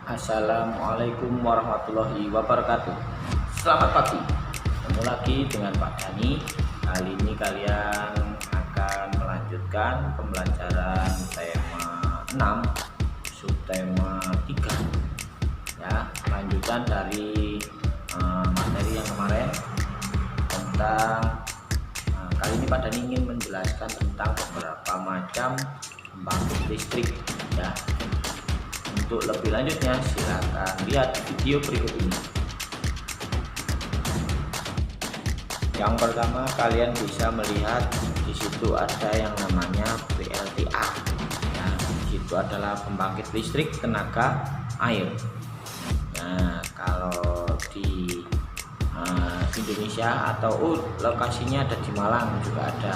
Assalamualaikum warahmatullahi wabarakatuh. Selamat pagi. Ketemu lagi dengan Pak Dani. Kali ini kalian akan melanjutkan pembelajaran tema 6 subtema 3 ya, lanjutan dari materi yang kemarin tentang kali ini Pak Dani ingin menjelaskan tentang beberapa macam pembangkit listrik ya. Untuk lebih lanjutnya silakan lihat video berikut ini. Yang pertama, kalian bisa melihat di situ ada yang namanya PLTA. Ya, itu adalah pembangkit listrik tenaga air. Nah, kalau di Indonesia atau lokasinya ada di Malang juga ada.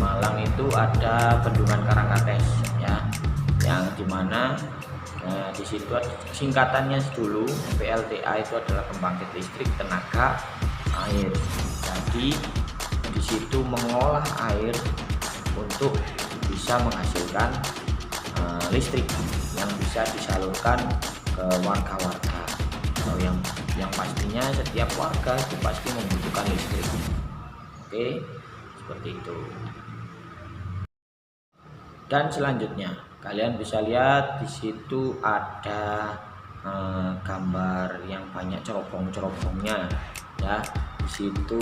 Malang itu ada Bendungan Karangkates ya, yang dimana di situ singkatannya dulu PLTA itu adalah pembangkit listrik tenaga air. Jadi di situ mengolah air untuk bisa menghasilkan listrik yang bisa disalurkan ke warga-warga. Atau yang pastinya setiap warga itu pasti membutuhkan listrik. Oke, seperti itu. Dan selanjutnya kalian bisa lihat di situ ada gambar yang banyak cerobong-cerobongnya ya. Di situ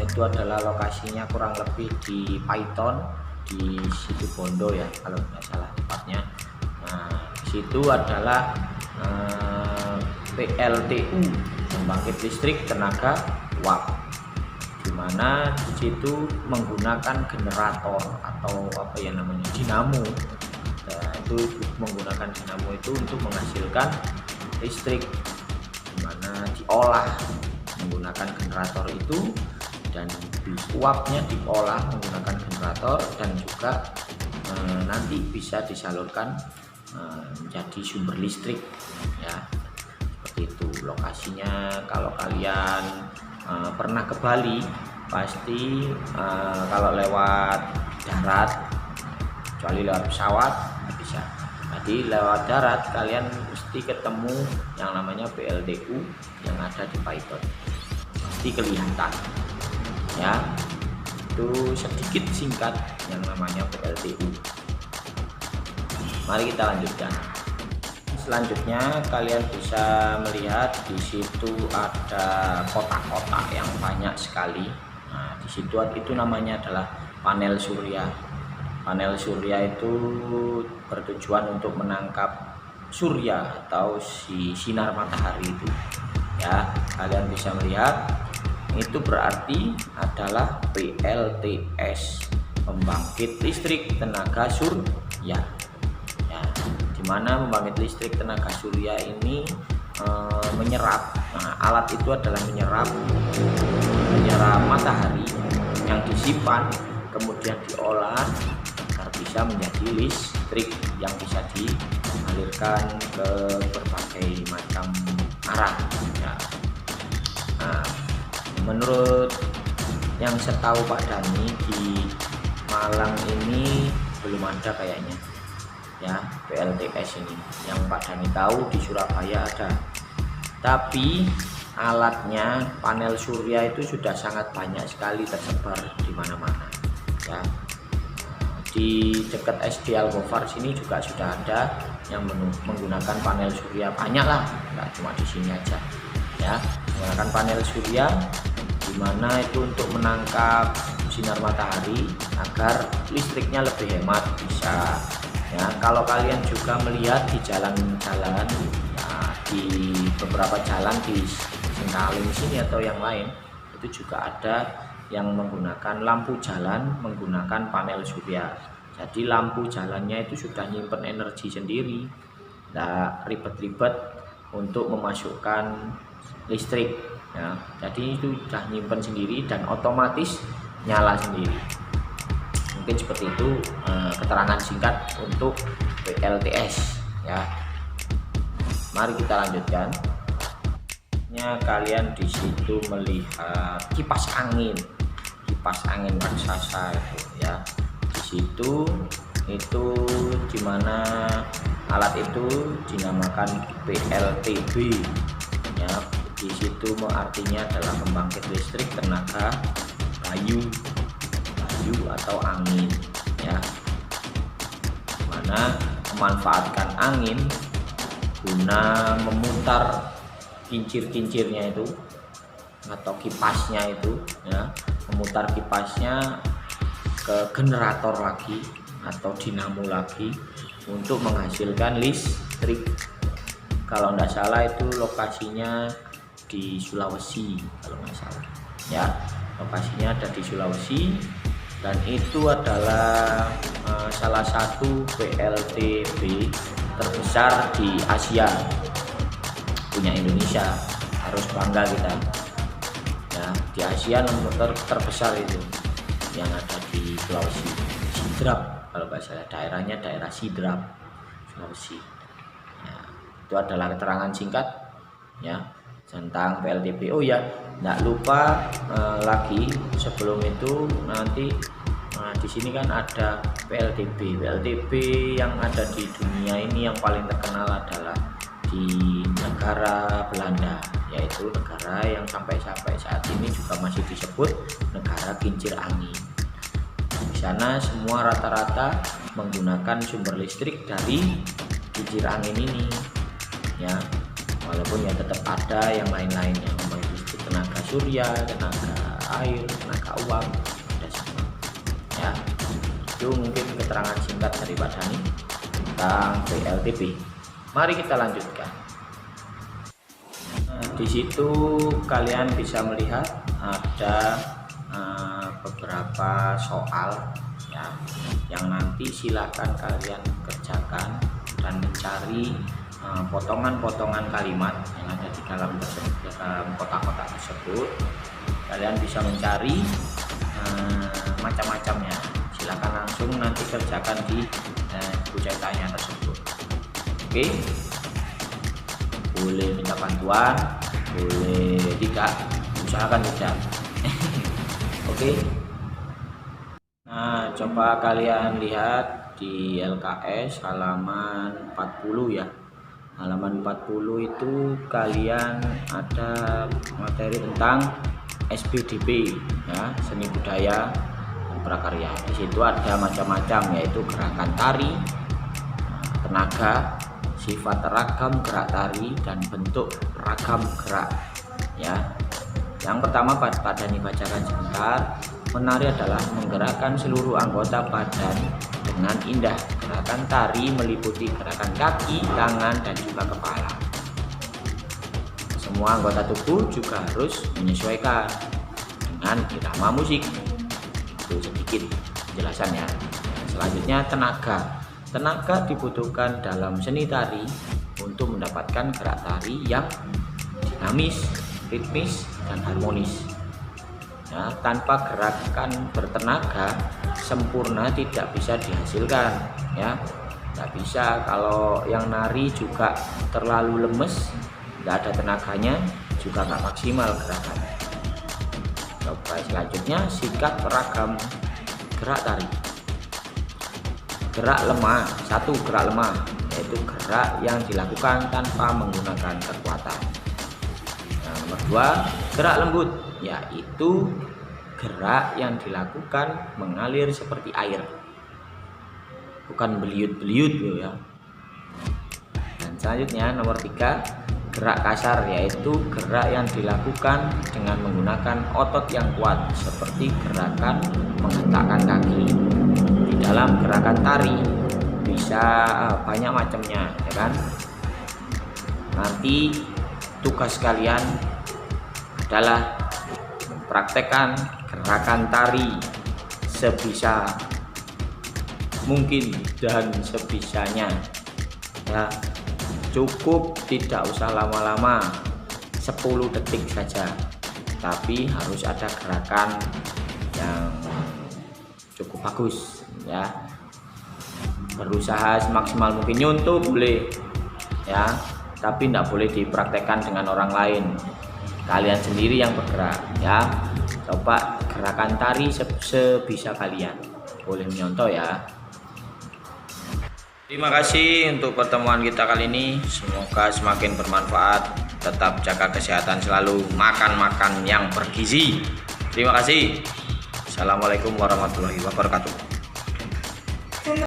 itu adalah lokasinya kurang lebih di Paiton, di situ Bondo ya kalau nggak salah tepatnya. Nah, di situ adalah PLTU, pembangkit listrik tenaga uap, dimana di situ menggunakan generator atau apa ya namanya, dinamo. Nah, itu menggunakan dinamo itu untuk menghasilkan listrik, dimana diolah menggunakan generator itu, dan uapnya diolah menggunakan generator dan juga nanti bisa disalurkan menjadi sumber listrik ya. Seperti itu lokasinya. Kalau kalian pernah ke Bali, pasti kalau lewat darat, kecuali lewat pesawat nggak bisa. Jadi lewat darat kalian mesti ketemu yang namanya PLTU yang ada di Paiton, pasti kelihatan ya. Itu sedikit singkat yang namanya PLTU. Mari kita lanjutkan. Selanjutnya kalian bisa melihat di situ ada kotak-kotak yang banyak sekali. Nah, di situ itu namanya adalah panel surya. Panel surya itu bertujuan untuk menangkap surya atau sinar matahari itu. Ya, kalian bisa melihat itu berarti adalah PLTS, pembangkit listrik tenaga surya. Dimana pembangkit listrik tenaga surya ini menyerap, alat itu adalah menyerap matahari yang disimpan kemudian diolah agar bisa menjadi listrik yang bisa dialirkan ke berbagai macam arah ya. Nah, menurut yang setahu Pak Dani, di Malang ini belum ada kayaknya ya PLTS ini. Yang Pak Dani tahu di Surabaya ada, tapi alatnya panel surya itu sudah sangat banyak sekali tersebar di mana-mana ya. Di dekat SD Algofar sini juga sudah ada yang menggunakan panel surya, banyak lah, nggak cuma di sini aja ya, menggunakan panel surya, dimana itu untuk menangkap sinar matahari agar listriknya lebih hemat bisa. Ya, kalau kalian juga melihat di jalan-jalan ya, di beberapa jalan di Singkaling sini atau yang lain, itu juga ada yang menggunakan lampu jalan menggunakan panel surya. Jadi lampu jalannya itu sudah nyimpen energi sendiri, nggak ribet-ribet untuk memasukkan listrik ya. Jadi itu sudah nyimpen sendiri dan otomatis nyala sendiri. Mungkin seperti itu keterangan singkat untuk PLTS ya. Mari kita lanjutkan. Kalian di situ melihat kipas angin raksasa itu ya. Di situ itu dimana alat itu dinamakan PLTB ya. Di situ artinya adalah pembangkit listrik tenaga kayu atau angin ya, mana memanfaatkan angin guna memutar kincir-kincirnya itu atau kipasnya itu ya, memutar kipasnya ke generator lagi atau dinamo lagi untuk menghasilkan listrik. Kalau tidak salah itu lokasinya di Sulawesi kalau nggak salah ya, lokasinya ada di Sulawesi, dan itu adalah salah satu PLTB terbesar di Asia, punya Indonesia, harus bangga kita ya. Di Asia nomor terbesar itu yang ada di Sulawesi, Sidrap kalau nggak salah, daerahnya daerah Sidrap, Sulawesi ya. Itu adalah keterangan singkat ya tentang PLTB. Oh ya, nggak lupa lagi sebelum itu nanti di sini kan ada PLTB yang ada di dunia ini yang paling terkenal adalah di negara Belanda, yaitu negara yang sampai saat ini juga masih disebut negara kincir angin. Di sana semua rata-rata menggunakan sumber listrik dari kincir angin ini ya, walaupun ya tetap ada yang lain-lain yang membagi listrik tenaga surya, tenaga air, tenaga uap, ada semua ya. Itu mungkin keterangan singkat dari Pak Dhani tentang PLTB. Mari kita lanjutkan. Di situ kalian bisa melihat ada beberapa soal ya, yang nanti silakan kalian kerjakan dan mencari potongan-potongan kalimat yang ada di dalam kotak-kotak tersebut. Kalian bisa mencari macam-macamnya. Silakan langsung nanti kerjakan di buku cetaknya tersebut. Oke, boleh minta bantuan, boleh tidak, usahakan tidak. Oke. Nah, coba kalian lihat di LKS halaman 40 ya. Halaman 40 itu kalian ada materi tentang SBDP ya, seni budaya dan prakarya. Di situ ada macam-macam, yaitu gerakan tari, tenaga, sifat ragam gerak tari, dan bentuk ragam gerak ya. Yang pertama Pak Dhani bacakan sebentar. Menari adalah menggerakkan seluruh anggota badan dengan indah. Gerakan tari meliputi gerakan kaki, tangan, dan juga kepala. Semua anggota tubuh juga harus menyesuaikan dengan irama musik. Itu sedikit penjelasannya. Selanjutnya tenaga. Tenaga dibutuhkan dalam seni tari untuk mendapatkan gerak tari yang dinamis, ritmis, dan harmonis. Ya, tanpa gerakan bertenaga sempurna tidak bisa dihasilkan ya. Tidak bisa kalau yang nari juga terlalu lemes, tidak ada tenaganya, juga nggak maksimal gerakannya. Coba selanjutnya sikap ragam gerak tari. Gerak lemah, satu gerak lemah, yaitu gerak yang dilakukan tanpa menggunakan kekuatan. Nah, nomor dua, gerak lembut, yaitu gerak yang dilakukan mengalir seperti air, bukan beliut-beliut ya. Dan selanjutnya nomor tiga, gerak kasar, yaitu gerak yang dilakukan dengan menggunakan otot yang kuat, seperti gerakan menghentakkan kaki. Di dalam gerakan tari bisa banyak macamnya ya kan. Nanti tugas kalian adalah mempraktekkan gerakan tari sebisa mungkin dan sebisanya ya. Cukup tidak usah lama-lama, 10 detik saja, tapi harus ada gerakan yang cukup bagus ya. Berusaha semaksimal mungkin nyuntuh boleh ya, tapi tidak boleh dipraktekkan dengan orang lain, kalian sendiri yang bergerak ya. Coba gerakan tari sebisa kalian, boleh menyontoh ya. Terima kasih untuk pertemuan kita kali ini. Semoga semakin bermanfaat. Tetap jaga kesehatan selalu. Makan yang bergizi. Terima kasih. Assalamualaikum warahmatullahi wabarakatuh.